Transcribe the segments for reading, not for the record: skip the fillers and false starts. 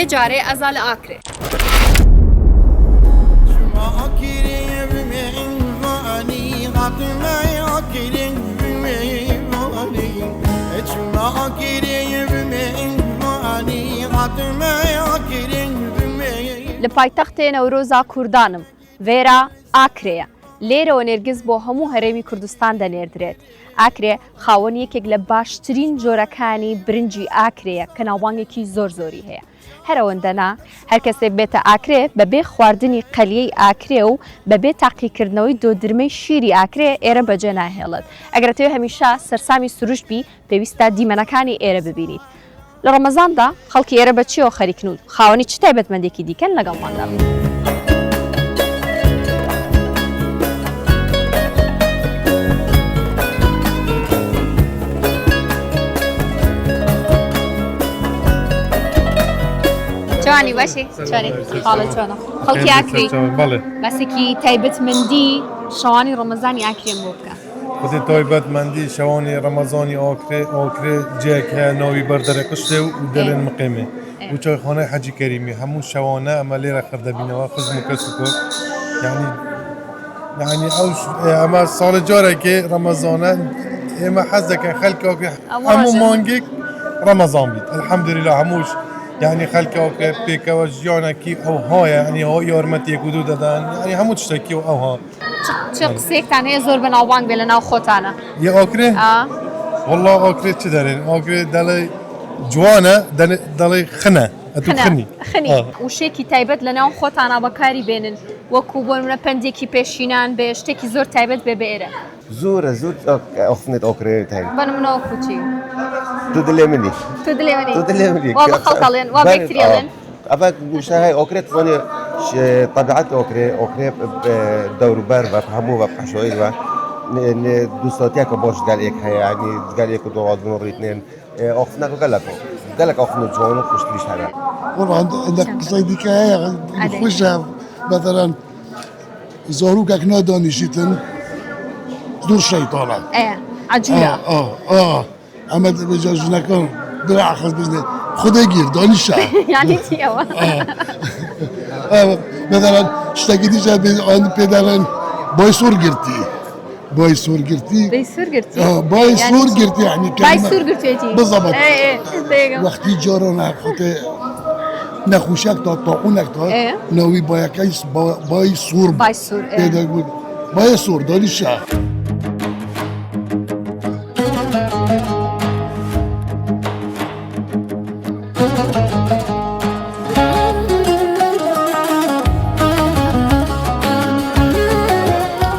جاره ازال آکره لپایتەختێ نەورۆزا کوردانم ڤێرا ئاکرەیە لێرەوە نێرگز بۆ هەموو هەرێمی کوردستان دەنێردرێت. ئاکرێ خاوەن یەکێک لە باشترین جۆرەکانی برنجی ئاکرەیە کە ناوبانگێکی زۆر زۆری هەیە. هەرەوەندەنا هەر کەسێک بێتە ئاکرێ بەبێ خواردنی قەلیەی ئاکرێ و بەبێ تاقیکردنەوەی دۆدرمەی شیری ئاکرێ ئێرە بەجێ ناهێڵێت. ئەگەرەتەوێ هەمیشە سەرسامی سروش بی پێویستە دیمەنەکانی ئێرە ببینیت. لە ڕەمەزاندا خەڵکی ئێرە بەچیەوە خەریکن و خاوەنی چ تایبەتمەندێکی دیکەن لەگەڵماندا بن. جوانی باشی چۆنی حاڵت چۆنە خەڵکی ئاکری بەسێکی تایبەتمەندی شەوانی ڕەمەزانی ئاکرێن بۆ بکە. خودی تایبەتمەندی شەوانی ڕەمەزانی ئاکرێ جێک هەیە ناوی بەردەرە قشتێ و دەڵێن مقیمێ و چایخانەی حەجی کەریمی هەموو شەوانە ئەمە لێرە خەردەبینەوە خزم و کەس و کۆ یعنی ئەمە ساڵە جارێکێ ڕەمەزانە ئێمە حەز دەکەن خەلکێ هەموو مانگێک ڕەمەزان بیت الحەمدوللیلا هەمووش يعني خلق بيكوا جيانكي او هاي يعني هو يارمتيك ودو دادن يعني همو تشتكي او ها چه قسێکتان هەیە زۆر بەناوبانگ بێ لە ناو خۆتانە؟ یە ئاکرێ؟ والله ئاکرێ چ دەرێن ئاکرێ دەڵێ جوانە دەڵێ خنە ئەتو خنی وشێکی تایبەت لە ناو خۆتانە بەکاری بێنن وەکو بۆ منە پەندێکی پێشینان بێ شتێکی زۆر تایبەت بێ بێرە زۆرە زۆر ئەخنێت ئاکرێت هەیە بە نمونەوە کوچی تو دلێ منی تو دلێ منی وا بە خەڵکەڵێن وا بێکتریڵێن ئەفەت گوشە هەیە ئاکرێت زۆنێ طبیعەت ئاکرێ دەوروبەر بە هەموو بە پەشۆی بە دووساتیاکە باش گەلێک هەیە ینی گەلێک و دووازن و ڕیتنێن ئاخنەکە گەلک ئاخن و جوان و خوشتیش هەیە عندك قصة ديك هي خوشة مثلا زاروكك نادانيشيتن دور شيطانة عجيلة اما بجاجنكم دراع خاص بزني خدا يجير دانيشا يعني تيوا مثلا اشتكيتيش عند بيدالن بايسور قرتي بايسور قرتي بايسور قرتي يعني بايسور قرتي بالضبط ايه وقتی جارانه خاطر نخوشک تا طاعونک تا نوی بایکیس بایسور پیدا بود بایسور داری شهر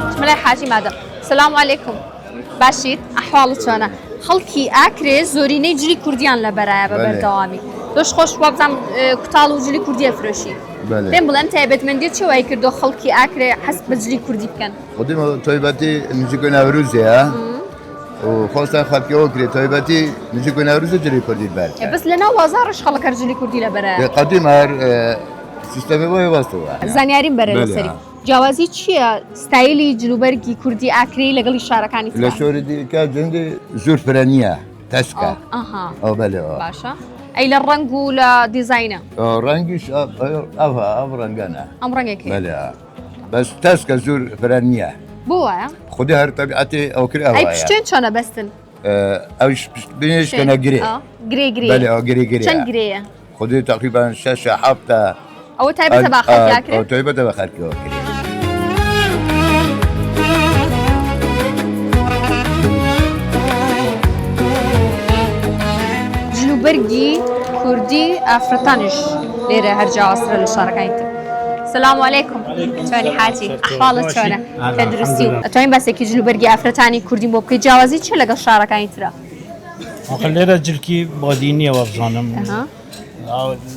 بسم الله حاجی مادام السلام علیکم باشید احوالت چۆنە خەڵکی ئاکرێ زۆرینەی جلی کوردیان لە بەرایە بە بەردەوامی دۆش خۆش وابزانام کوتاڵ و جلی کوردیە فرۆشی پێم بڵێن تایبەتمەندی چی وای کردو خەڵکی ئاکرێ حەست بە جلی کوردی بکەن خودی تایبەتی نزیکۆی نەورۆزیە و خۆستان خەڵکی ئاکرێ تایبەتی نزیکۆی نەورۆز جلی کوردی بەر بەس لە ناو بازاڕش خەڵک جلی کوردی لە بەرایە قەدیم هەر سیستەمی بۆ هێواستەوە زانیاریم بەرە لەسەری جیاوازی چییە ستایلی جلوبەرگی کوردی ئاکرەی لەگەڵی شارەکانی لە شۆری دیکە جەندی زۆر فرەنیە تەسکە ئەو بەلەوە باشە ئەی لە ڕەنگ و لە دیزاینە ڕەنگیش ئەو ڕەنگانە ئەم ڕەنگێکی بەلێ بەس تەسکە زۆر فرەنیە بۆ وایە خودی هەر تەبیعەتی ئەوکرێ ئەی پشتێن چۆنە بەستن ئەوش بینێشکەنە گرێ گرێ گرێ چەند گرەیە خودی تقریبا 6 7 ئەوە تایبەتە بە خەڵکی ئاکرێ ئەو تایبەتە بە خەڵکی ئاکرێ جلوبەرگی کوردی ئافرەتانیش لێرە هەر جیاوازترە لە شارەکانی تر سلام علیکم چۆنی حاجی ئەحواڵت چۆنە تەندروستی و ئەتوانین باسێکی جلوبەرگی ئافرەتانی کوردی بۆ بکەیت جیاوازی چی لەگەڵ شارەکانی ترە لێرە جلکی بادینیەوە بزانم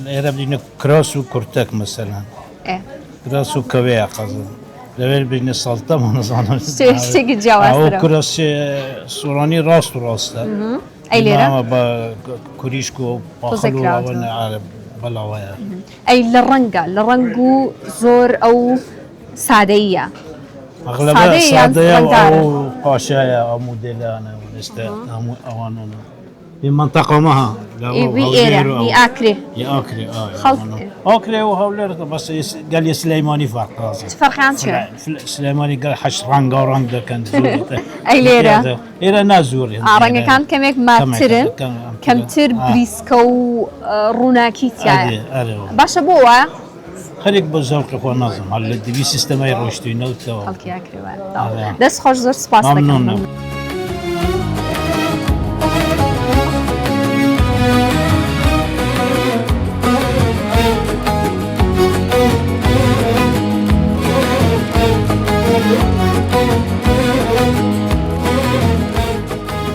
لێرە بینە کراس و کورتەک مەسەلەن کراس و کەوەیە قەزم لەوێر بینە ساڵتەمە نەزانم شتێکی جیاوازترە ئەو کراس سوڕانی ڕاست و ڕاستە ئەی لێرە بە کوریشک و پاخەڵ بەڵاوەیە ئەی لە ڕەنگە لە ڕەنگ و زۆر ئەو سادەیە سادەیە ئەو قاشایە ئەو مودێلانە ئێستا هەموو ئەوانە پێ منتەقەمەها إيرا هي آكري يا أكري خلط أكري وهولر بس قال لي سليماني فرق راسه فرق عن شو؟ سليماني قال حش رنگ ورنگ ده كان زور أي ليرة إيرا نازور رنگ كان كميك ماترن كمتر بريسكو روناكيت يعني باش بوا خليك بزوق خو نظم على الدبي سيستم اي روشتي نو تو خلقي اكري دس خوش زور سپاس ممنون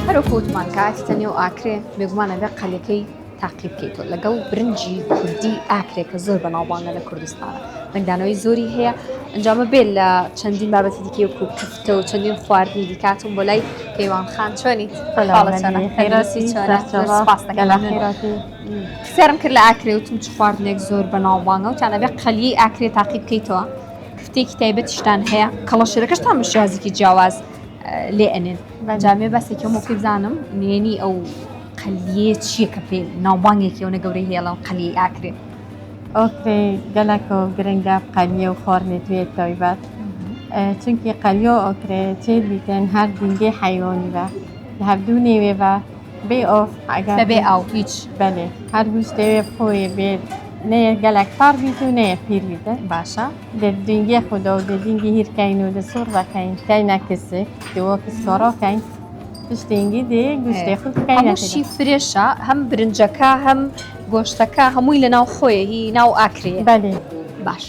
هروكوت مانكات تنيو اكري بيغمانا بقليكي تعقیب کیتو لەگەڵ برنجی کوردی ئاکرێ کە زۆر بەناوبانگە لە کوردستانە مەنگدانەوەی زۆری هەیە ئەنجامە بێت لە چەندین بابەتی دیکە وەکو کفتە و چەندین خواردنی دیکاتم بۆ لای کەیوان خان چۆنیت سێرم کرد لە ئاکرێ وتم چ خواردنێک زۆر بەناوبانگە و تانە بێ قەلیەی ئاکرێ تعقیب کەیتەوە کفتێکی تایبەتیشتان هەیە کەڵەشێرەکەشتان مشازێکی جیاواز لێ ئەنێن جامێ بەسێکم وەکی بزانم نوێنی ئەو قەلیە چییە کە پێ ناوبانگێکیەوە گەورەی هێڵە قەلیەی ئاکرێ ئۆکرێ گەلەکە و گرنگە قەلیە و خۆرنێت توێت تایبەت چونکی قەلیۆ ئۆکرێ چێت بیتێن هەر دینگەی حەیوانی بە لە هەردوو نێوێ بە بێ ئۆف ئەگەر بەبێ ئاو هیچ بەلێ هەر گوشتێوێ بخۆیە بێت نەیە گەلک پار بیت و نەیە پیر بیتە باشە دە دینگێ خودە و دە دینگی هیرکەین و دە سوور دەکەین کەی نەکسێک دەوە کسکۆڕۆکەین پشتینگی دێ گوشتێ خود هەمووشی فرێشە هەم برنجەکە هەم گۆشتەکە هەمووی لە ناو خۆیە هی ناو ئاکرێ بەلێ باش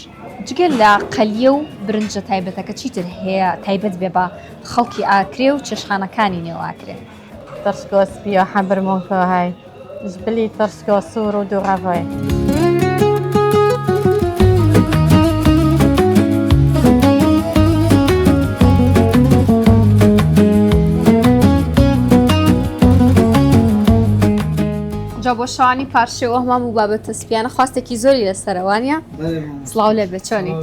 جگەل لە قەلیە و برنجە تایبەتەکە چیتر هەیە تایبەت بێ بە خەڵکی ئاکرێ و چێشخانەکانی نێو ئاکرێ ترسکۆ سپیۆ حەبرمۆکە هەی بلی ترسکۆ سوور و دووڕەڤۆی بۆ شوانی پارشێ و هەمام و بابەتە سپیانە خواستێکی زۆری لەسەرەوانە سڵاو لێ بچۆنی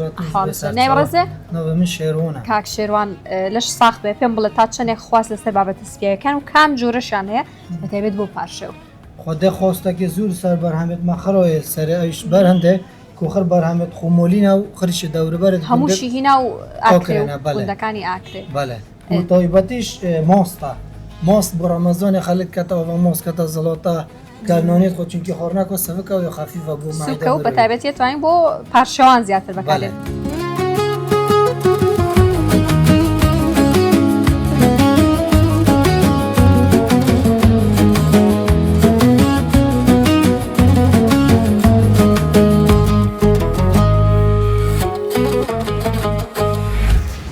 نایڕێزێ من شێروانە کاک شێروان لەش ساخ بێ پێم بڵێ تا چەندێک خواست لەسەر بابەتە سپیەکان و کام جۆرەشان هەیە بەتایبێت بۆ پارشێ و خودێ خۆستێکی زور سەر بەرهەمێت مەخڕۆیە سەر ئەوش بەر هەندێک کوخر بەرهەمێت خۆمۆلینە و خریشی دەورەبەرت هەمووشی هینا و ئاکرێ ئاکرێ بەڵێ تایبەتیش ماستە ماست بۆ ڕەمەزۆنی خەلک کەتەوە بە ماست کەتە زڵۆتە کارنانێت خۆ چونکی خۆرناکۆ سەفکە و خەفیفە بۆ سوکە و بەتایبەتی توانین بۆ پارشەوان زیاتر بەکارێت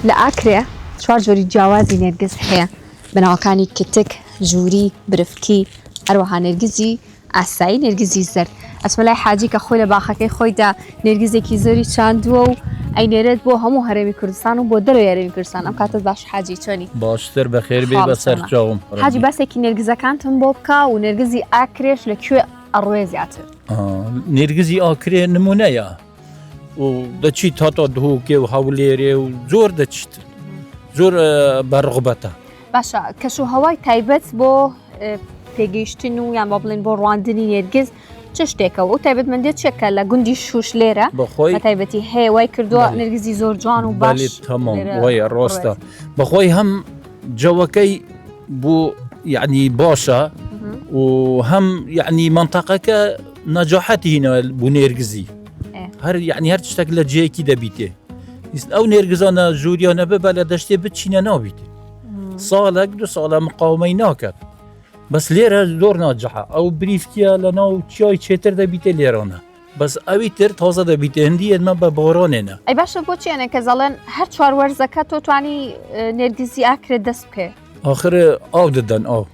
لە ئاکرێ چوار جۆری جیاوازی نێرگز هەیە بەناوەکانی کتک ژووری برفکی هەروەها نێرگزی ئاسایی نێرگزی زەرد ئەچمە لای حاجی کە خۆی لە باخەکەی خۆیدا نێرگزێکی زۆری چاندووە و ئەینێرێت بۆ هەموو هەرێمی کوردستان و بۆ دەروی هەرێمی کوردستان ئەم کاتت باش حاجی چۆنی باشتر بەخێر بێ بەسەر چاوم حاجی بەسێکی نێرگزەکانتم بۆ بکە و نێرگزی ئاکرێش لەکوێ ئەڕوێ زیاتر نێرگزی ئاکرێ نمونەیە و دەچیت هاتۆ دهوکێ و هەولێرێ و زۆر دەچیت زۆر بەڕغبەتە باشە کەش و هەوای تایبەت بۆ پێگەیشتن و یان بە بڵێن بۆ ڕواندنی نێرگز چ شتێکەوە و تایبەتمەندێت چێکە لە گوندی شوش لێرە بەخۆی تایبەتی هەیە وای کردووە نێرگزی زۆر جوان و باش تەمام وایە ڕاستە بەخۆی هەم جەوەکەی بۆ یعنی باشە و هەم یعنی منتەقەکە نەجاحەتی هینە بۆ نێرگزی هەر یعنی هەر شتێک لە جێیەکی دەبیتێ ئەو نێرگزانە ژووریانە ببە لە دەشتێ بچینە ناویتێ ساڵێک دو ساڵە مقاومەی ناکات بەس لێرە زۆر ناجەحە ئەو بریفکیە لە ناو چیای چێتر دەبیتێ لێرانە بەس ئەوی تر تازە دەبیتێ هەندی ئەمە بە بۆڕانێنە ئەی باشە بۆچیانە کە زەڵێن هەر چوار وەرزەکە تۆ توانی نێرگزی ئاکرێت دەست بکێ آخر ئاو دەدەن ئاو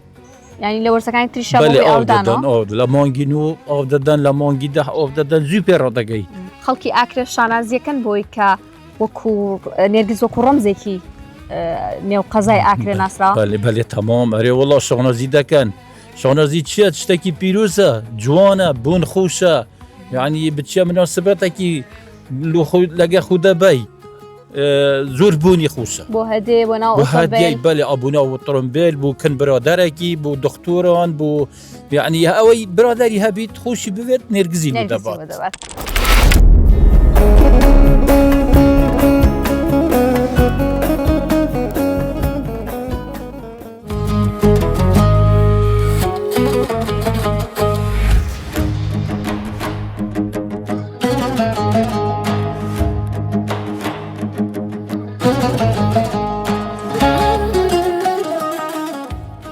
ینی لە وەرزەکانی تریشە ئاو دەدەن ئاو لە مانگین و ئاو دەدەن لە مانگی دە ئاو دەدەن زوی پێ ڕادەگەی خەڵکی ئاکرێ شانازیەکەن بۆی کە وەکو نێرگز وەکو ڕەمزێکی نێو قەزای ئاکرێ ناسراوە بەلێ تەمام ئەرێ وەڵا شەڕنەزی دەکەن شەڕنەزی چیە شتێکی پیرۆزە جوانە بوون خۆشە یعنی بچیە مناسبەتێکی لەگە خودە بەی زور بوني خوسة بو هدي بو ناو وهادي أوتوبيل بالي أبونا والطرمبيل بو كان برادركي بو دكتوران بو يعني أوي برادري هبيت خوشي بفيت نرجزي ودبات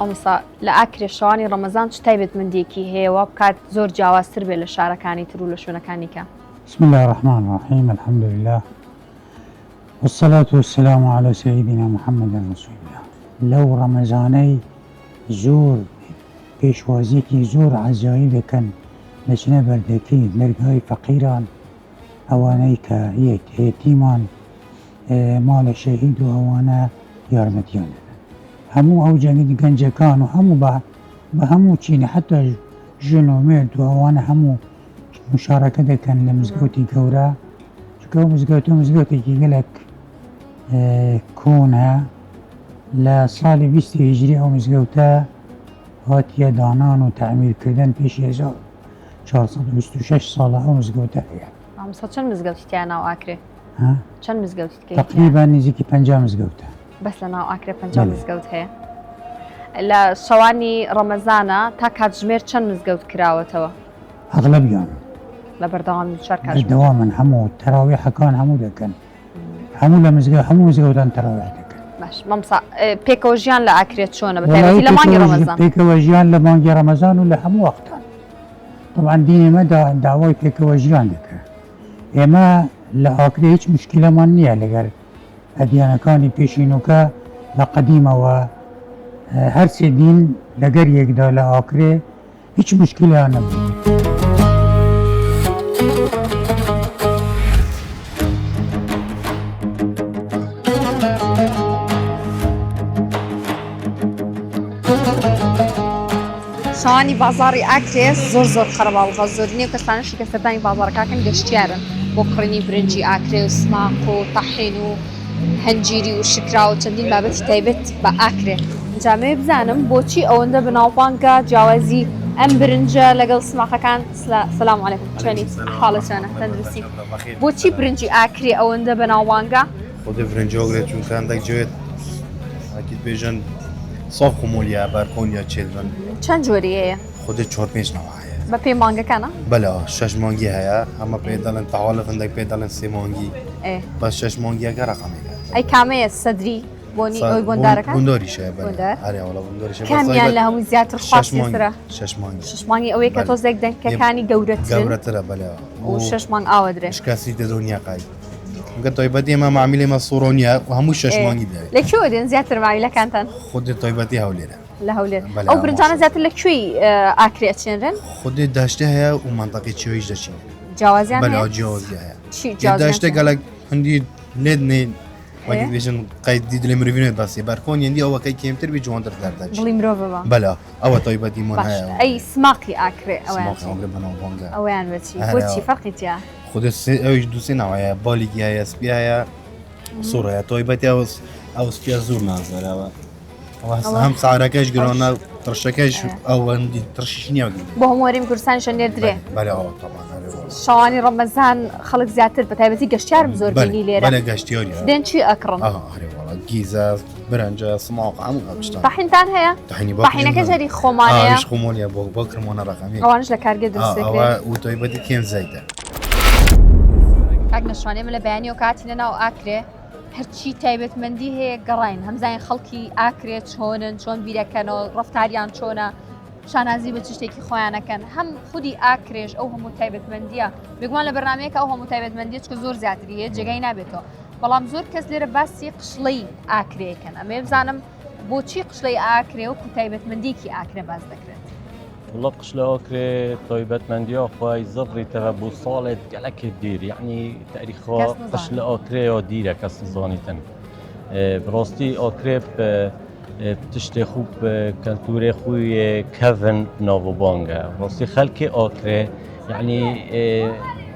ئەمسا لە ئاکرێ شەوانی ڕەمەزان چ تایبەت مندێکی هەیە وا بکات زۆر جیاوازتر بێت لە شارەکانی تر و لە شوێنەکانی کە. بسم الله الرحمن الرحيم الحمد لله والصلاة والسلام على سيدنا محمد رسول الله. لو رمضاني زور پێشوازیەکی زۆر عەجایب دەکەن لە چنە بەردەکەی دەرگای فەقیران ئەوانەی کە یەتیمان ماڵە شەهید و ئەوانە یارمەتیان دەدەن هەموو ئەو گەنجەکان و هەموو بە هەموو چینە حتا ژن و مێرد و ئەوانە هەموو مشارەکە دەکەن لە مزگەوتی گەورە چونکە ئەو مزگەوتێکی گەلێک کۆنە لە ساڵی 20 هیجری ئەو مزگەوتە هاتیە دانان و تعمیرکردن پێش 1426 ساڵە ئەو مزگەوتە هەیە. ئەمسا چەند مزگەوتی تیا ناو ئاکرێ؟ چەند مزگەوتی تقریبا نزیکی 50 مزگەوتە. بەس لە ناو ئاکرێ 50 مزگەوت هەیە. لە شەوانی ڕەمەزانە تا کاتژمێر چەند مزگەوت کراوەتەوە؟ ئەغلەبیان لە بەردەوامی چوار کاتژمێر بەردەوامن هەموو تەراویحەکان هەموو دەکەن هەموو لە هەموو مزگەوتان تەراویح دەکەن. باش مەمسا پێکەوە ژیان لە ئاکرێت چۆنە بەتایبەتی لە مانگی ڕەمەزان؟ پێکەوە ژیان لە مانگی ڕەمەزان و لە هەموو وەختان طبعا دینی ئێمە داوای پێکەوە ژیان دەکات. ئێمە لە ئاکرێ هیچ مشکلەمان نییە لەگەر ئەدیانەکانی پێشینوکە لە قەدیمەوە هەر سێ دین لەگەر یەکدا لە ئاکرێ هیچ مشکلیان نەبوو. شەوانی بازاڕی ئاکرێ زۆر خەرەباڵغا زۆرینێ و کەسانشی کە سەردانی بازاڕەکەکەن گەشتیارن بۆ کڕینی برنجی ئاکرێ و سماق و تەحین و هەنجیری و شکرا و چەندین بابەتی تایبەت بە ئاکرێ. جامێ بزانم بۆچی ئەوەندە بناوبانگە جیاوازی ئەم برنجە لەگەڵ سماقەکان. سلام علیکم چۆنی حاڵەتانە تەندروستی؟ بۆچی برنجی ئاکرێ ئەوەندە بەناوبانگە؟ خۆدە برنجە ئەوگرێت چونکە هەندێک جوێت ئاکید بێژن صاف خمولیا بارکۆنیا چێدن. چەند جۆری هەیە؟ خودێ 4-5 نەوە هەیە. بە پێی مانگەکانە؟ بەلا 6 مانگی هەیە ئەمە پێ دەڵێن تەواڵە هەندێک پێ دەڵێن 3 مانگی بە 6 مانگیەکە ڕقەمێکە. ئەی کامەیە سەدری بۆنی ئەوی بۆندارەکە؟ بۆندۆریشەیە هەریاوەڵە بۆندۆریشە کامیان لە هەموو زیاتر خواستترە؟ 6 مانگی ئەوەیە کە تۆزێک دەنکەکانی گەورەترە بەلا و 6 مانگ ئاوە درێ شکاسی دەدۆنیاقای گە تایبەتی ئێمە معاملێمە سۆڕۆنیە و هەموو 6 مانگی داوێت. لەکوێ دێن زیاتر معاملەکانتان؟ خودێ تایبەتی هەولێرە لە هەولێر. ئەو برنجانە زیاتر لەکوێی ئاکرێ ئەچێنرن؟ خودێ داشتە هەیە و منتەقی چێویش دەچین. جیاوازیان بەلا جیاوازی هەیە. داشتە گەلک هەندی لێت نێن وەگەێژن قەیدی دلێ مرۆڤێت باسی بارکۆن یندی ئەوەکەی کێمتر بی جوانتر دەرداچ. دڵی مرۆڤەوە. بەلا ئەوە تایبەتیمان هەیە. ئەی سماقی ئاکرێ ئەویان بچی بۆچی فەرقی تیا؟ خودێ ئەویش دووسێ ناوەیە بالیگی هەیە سپی هەیە سوڕەیە تایبەتی ئەو سپیا زۆر نازەرەوە. هەم سعرەکەش گرۆنە تڕشەکەش ئەوەندی تڕشیش نییە بۆ هەمووەریم کوردستانیشە نێردرێ. بەلاەوە شەوانی ڕەمەزان خەڵک زیاتر بە تایبەتی گەشتیارم زۆر بینی لێرە. بەلە گەشتیاری دێن چی ئەکڕن؟ گیزە برەنجە سماق هەموو ئەوشتان. تەحینتان هەیە؟ تەحینەکە ژەری خۆمانەیە؟ خۆمۆلیە بۆ کرمۆنە ڕقەمی. ئەوانش لە کارگێ دەستێکرێت. و تایبەتی کێم زەیدە. کاک نەشوانێمە لە بەیانی و کاتینە ناو ئاکرێ هەرچی تایبەتمەندی هەیە گەڕین هەمزانین خەڵکی ئاکرێت چۆنن چۆن بیرەکەنەوە ڕفتاریان چۆنە شانازی بە چ شتێکی خۆیانەکەن هەم خودی ئاکرێش ئەو هەموو تایبەتمەندیە بگومان لە بەرنامەیەکە ئەو هەموو تایبەتمەندیە چکە زۆر زیاتریە جێگای نابێتەوە بەڵام زۆر کەس لێرە باسی قشڵەی ئاکرێکەن ئەمێ بزانم بۆچی قشڵەی ئاکرێ و تایبەتمەندیکی ئاکرێ باز دەکرێت. والله قشلة أوكري طيبات منديا خواي زفري تغبو صالة قلك الدير يعني تاريخها قشلة أوكري وديرة كسنزاني تن براستي أوكري بتشتي خوب كالتوري خوي كيفن نوفو بانجا براستي خلقي أوكري يعني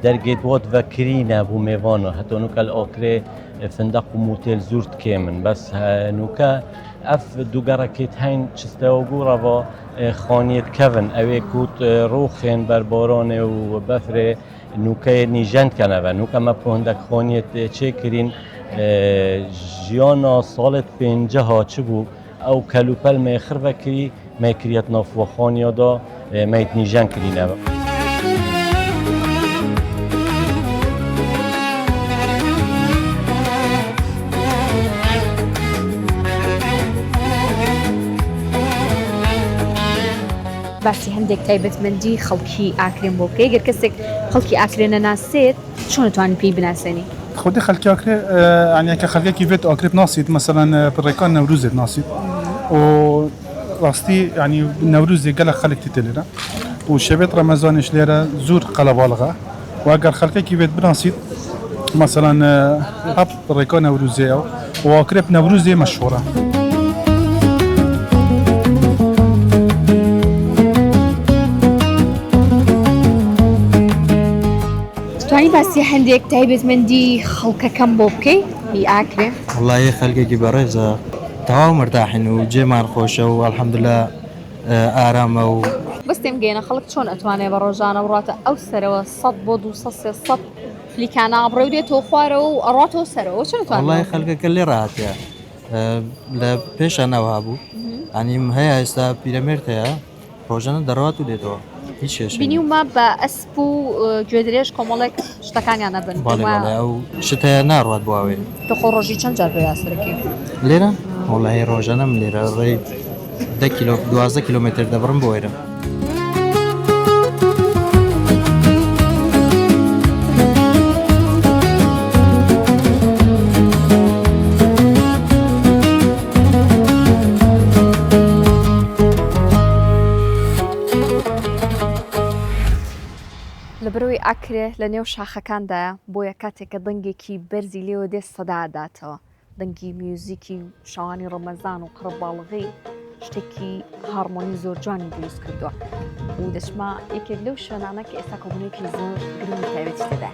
درجة واد وكرينا بو ميوانا حتى نوك الأوكري فندق و موتێل زۆر تکێ من بەس نوکە ئەف دووگەڕەکەیت هەین چستە و گوڕەوە خانیت کەون ئەوێ کووت ڕوخێن بەربارانێ و بەفرێ نوکەیە نیژەندکەنەوە نوکەمە پۆندەک خانیت چێکرین ژیانە ساڵت پێنجەها چ بوو ئەو کەلوپەل مێخڕڤەکری مەیکریەت نافوەخانیادا مەیت نیژەن کرینەوە. باسی هەندێک تایبەتمەندی خەڵکی ئاکرێن بۆ بکەی گەر کەسێک خەڵکی ئاکرێنە ناسێت چۆن توانین پێی بناسێنی؟ خودی خەڵکی ئاکرێ ینیکە خەڵکێکی بێت ئاکرێ ناسیت مەسەلەن پڕێکان نەورۆزێت ناسیت و ڕاستی ینی نەورۆزێ گەلە خەڵکی تێ لێرە و شەبێت ڕەمەزانیش لێرە زۆر قەلەباڵغە و ئەگەر خەڵکێکی بێت بناسیت مەسەلەن هەب پڕێکان نەورۆزێ و ئاکرێ نەورۆزێ مەشهوورە. توانی باسی هەندێک تایبەتمەندی خەڵکەکەم بۆ بکەی هی ئاکرێ؟ وڵی خەلکێکی بەڕێزە تەواو مرتاحین و جێمان خۆشە و ئەلحەمدوللا ئارامە و بەستێم گەێنە خەڵک چۆن ئەتوانێت بە ڕۆژانە بڕاتە ئەو سەرەوە 100 بۆ 200 فلیکانە ئابڕێ و دێتەوە خوارەوە و ئەڕاتەوە سەرەوە چۆن ئەتوانێت؟ وڵی خەلکەکە لێ ڕاتە لە پێشە نەوە بوو ئەنیم هەیە ئێستا پیرەمێرد هەیە ڕۆژانە دەڕات و دێتەوە هیچ شێش بینیومە بە ئەسپ و گوێدرێژ کۆمەڵێک شتەکانیان نەبن ئەو شتەیە ناڕات بواوێ تۆ ڕۆژی چەند جار بە یاسرەکەی لێرە وڵی ڕۆژانەم لێرە ڕێی 12 کیلومتر دەبڕم بۆ وێرە. لەبەرەوەی ئاکرێ لە نێو شاخەکاندایە بۆیە کاتێککە دەنگێکی بەرزی لێوە دێ سەداداتەوە دەنگی میوزیکی شەوانی ڕەمەزان و قڕباڵغی شتێکی هارمۆنی زۆر جوانی دروست کردووە و دەچما یەکێک لەو شوێنانە کە ئێستا کۆبوونێکی زۆر گرنگی تایبەتی تێدا.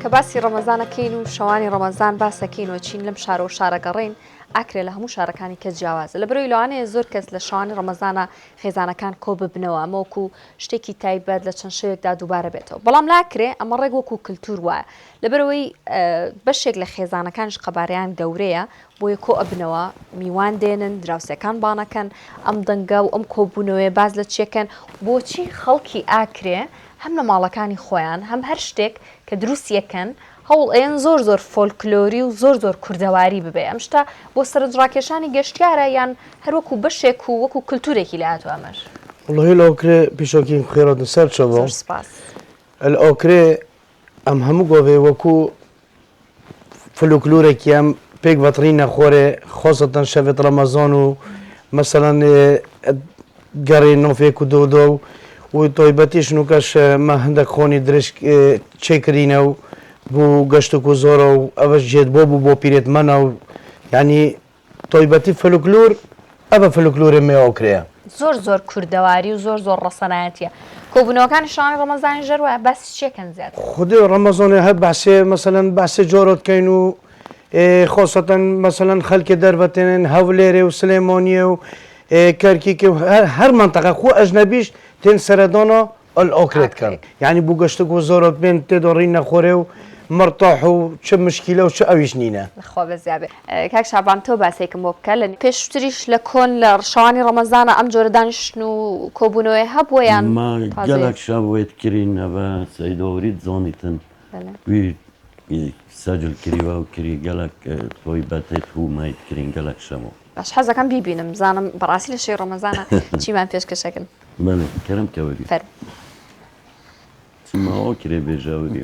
کە باسی ڕەمەزانەکەین و شەوانی ڕەمەزان باسەکەینەوە چین لەم شارە و شارەگەڕین ئاکرێ لە هەموو شارەکانی کەس جیاوازە لەبەرەوەی لەوانەیە زۆر کەس لە شەوانی ڕەمەزانە خێزانەکان کۆ ببنەوە ئەمەوەکو شتێکی تایبەت لە چەند شەوێکدا دووبارە بێتەوە بەڵام لاکرێ ئەمە ڕێک وەکو کللتور وایە لەبەرەوەی بەشێک لە خێزانەکانش قەبارەیان گەورەیە بۆیە کۆ ئەبنەوە میوان دێنن دراوسەکان بانەکەن ئەم دەنگە و ئەم کۆبوونەوەی باز لە چێکەن بۆچی خەڵکی ئاکرێ هەم لە ماڵەکانی خۆیان هەم هەر شتێک کە دروستیەکەن هەوڵ ئێن زۆر فۆلکلۆری و زۆر کوردەواری ببێ ئەم شتا بۆ سەرنجڕاکێشانی گەشتیارە یان هەروەکو بەشێک و وەکو کللتورێکی لاتۆ ئەمەش والله الأوكري بيشوكين خيرات نسال شباب الأوكري أم هم قوي وكو فلوكلوري كيام بيك بطرينا خوري خاصة شفت رمضان مثلا قرينو فيكو دودو وطيبتيش نوكاش ما هندك خوني درش تشيكرينو بو قشتكو زورو أبش جيت بو بيريت منو يعني طيبتي فلوكلور أبا فلوكلور ما أوكريا زۆر کوردەواری و زۆر ڕەسەنایەتیە کۆبوونەوەکانی شانی ڕەمەزانی ژەروە بەس چێکەن زیاد خودی ڕەمەزانێ هەر بەسێ مەسەلەن بەسێ جۆرۆت کەین و خۆسەتەن مەسەلەن خەلکی دەربەتێنن هەولێرێ و سلێمانیە و کەرکیکە و هەر منتەقە خۆ ئەژنەبیش تێن سەردانە ئەلئۆکرێت کەن یعنی بوو گەشتک و زۆرت بێن تێدۆڕی نەخۆرێ و مرتاح و چه مشکلە و چه ئەویش نینە خۆ بەزیابێ کاک شابان تۆ باسێکم بۆ بکە لە پێشتریش لە کۆن لە شەوانی ڕەمەزانە ئەم جۆرە دانیشتن و کۆبوونەوەی هەبوویان gelek şavwet kirîn ve seydorît zanîtin wî secil kiriva û kirî gelek toybetê û meyt kirîn gelek şemo باش حەزەکەم بیبینم زانم بەڕاستی لە شەی ڕەمەزانە چیمان پێشکەشەکەن بەێ کەرم کەوەری فەر چیماوە کرێ بێژاوری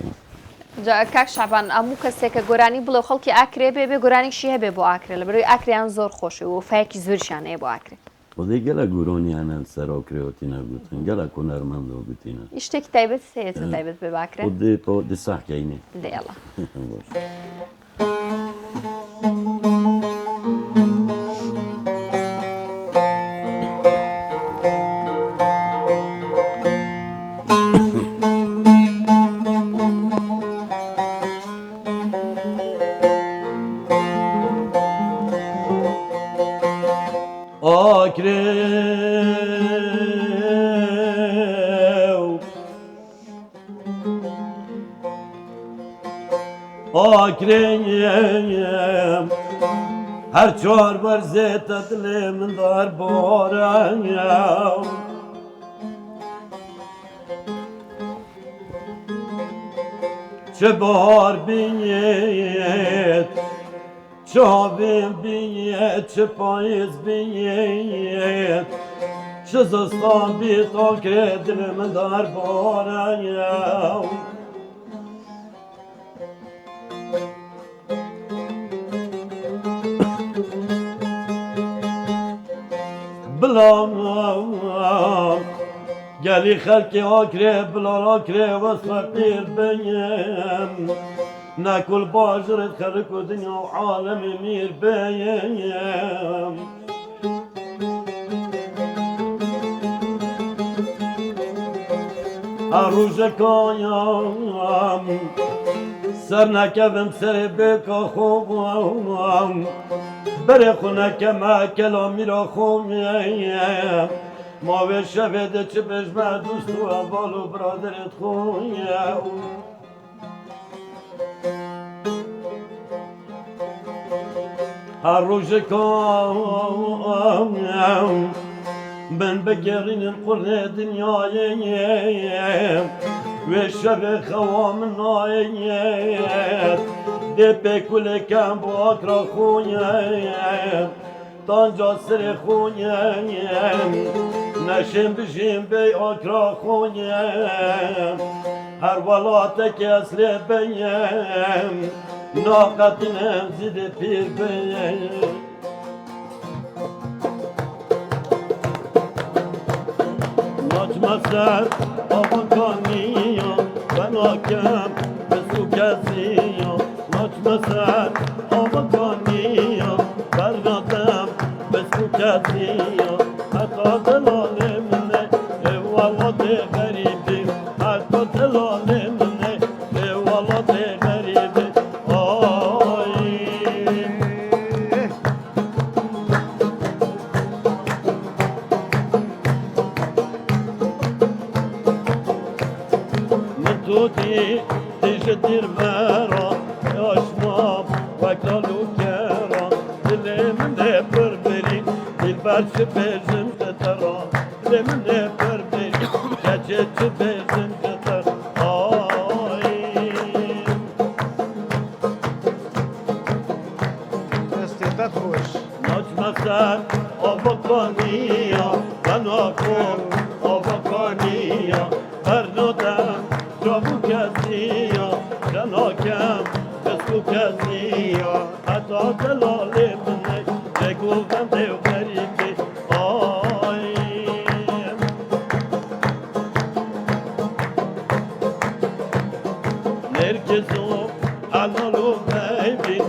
کاک شعبان ئەموو کەسێکە گۆرانی بڵێ خەڵکی ئاکرێ بێ گۆرانێکشی هەبێ بۆ ئاکرێ لە بەرەوەی ئاکریان زۆر خۆشە و فایەکی زۆریشیان هەیە بۆ ئاکرێ خۆدەی گەلە گورۆنیانە سەر ئۆکرێوەتینە گوتن گەلە هونەرمەندەوە گوتینە شتێکی تایبەت هەیە تایبەت بێ باکرێ خۆدەی تۆ دساحکەینێ دێڵە آکریم هر چهار بار زیتا دل من دار بارم چه بار بینید چه آبیم بینید چه پاییز بینید چه زستان بید آکر دل من دار بارم بلام گلی خلقی آکره بلان آکره و فقیر بیم نکل باجرت خلق و دنیا و عالم میر بیم هر روز کایم سر نکبم سر بکا خوبم بره خونه که ما کلامی را خومیم ما به شبه چه بجمع دوست و اول و برادرت خویم هر روز کام من بگرین القرن دنیایم و شب خوام نایم ده بکل کم با اکرا خونیم تانجا سر خونیم نشیم بشیم بی اکرا خونیم هر ولات که اصل بیم ناقتیم زید پیر بیم ناچمسر آبکانیم ben hakem ve su kesiyim Naçmesen avakaniyim Bergatem ve su kesiyim Hatta delalimine Eyvallah de garibim Hatta delalimine Eyvallah de garibim Ay Tuti تجدير مرا يشمام وكلو كرا اللي من بربري البرش بيزم تترا اللي من بربري كجت بيزم تترا استعداد خوش نجمسن آبکانیا بناکن آبکانیا برنودم جابو کسیا جناکم بسکو کسیا حتی دلالی منه بگوزم دیو غریبی آیم نرگزو علالو بیبی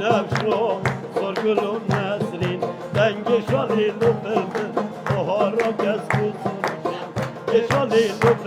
نفشو سرگلو نسرین دنگ شالیلو بلبل بهارا کسکو سرگل شالیلو